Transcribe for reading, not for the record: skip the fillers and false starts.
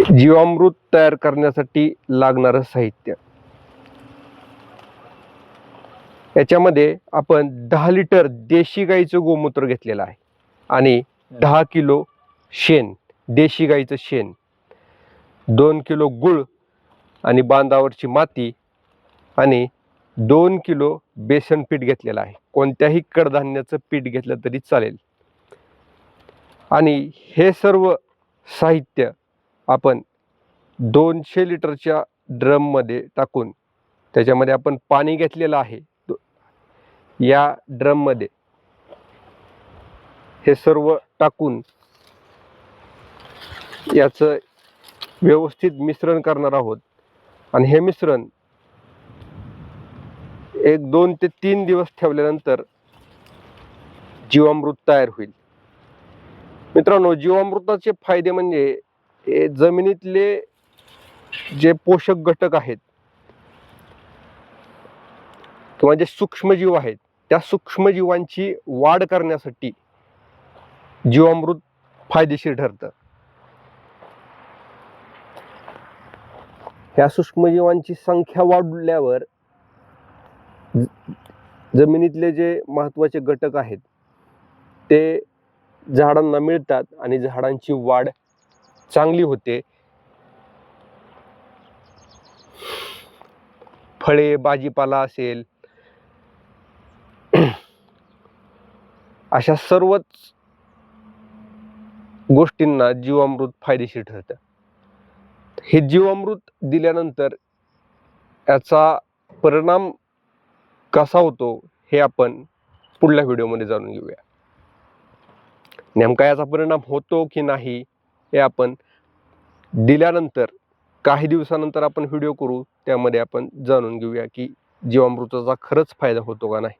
जीवामृत तयार करण्यासाठी लागणारं साहित्य. याच्यामध्ये आपण 10 लिटर देशी गाईचं गोमूत्र घेतलेलं आहे आणि 10 किलो शेण, देशी गाईचं शेण, 2 किलो गुळ आणि बांधावरची माती आणि 2 किलो बेसन पीठ घेतलेलं आहे. कोणत्याही कडधान्याचं पीठ घेतलं तरी चालेल. आणि हे सर्व साहित्य आपण 200 लिटरच्या ड्रममध्ये टाकून त्याच्यामध्ये आपण पाणी घेतलेलं आहे. या ड्रममध्ये हे सर्व टाकून याचं व्यवस्थित मिश्रण करणार आहोत आणि हे मिश्रण 2 ते 3 दिवस ठेवल्यानंतर जीवामृत तयार होईल. मित्रांनो, जीवामृताचे फायदे म्हणजे जमिनीतले जे पोषक घटक आहेत किंवा जे सूक्ष्मजीव आहेत त्या सूक्ष्मजीवांची वाढ करण्यासाठी जीवामृत फायदेशीर ठरतं. ह्या सूक्ष्मजीवांची संख्या वाढल्यावर जमिनीतले जे महत्त्वाचे घटक आहेत ते झाडांना मिळतात आणि झाडांची वाढ चांगली होते. फळे, भाजीपाला असेल, अशा सर्वच गोष्टींना जीवामृत फायदेशीर ठरतं. हे जीवामृत दिल्यानंतर याचा परिणाम कसा होतो हे आपण पुढल्या व्हिडिओमध्ये जाणून घेऊया. नेमका याचा परिणाम होतो की नाही हे आपण दिल्यानंतर काही दिवसानंतर आपण व्हिडिओ करू, त्यामध्ये आपण जाणून घेऊया की जीवामृताचा खरंच फायदा होतो का नाही.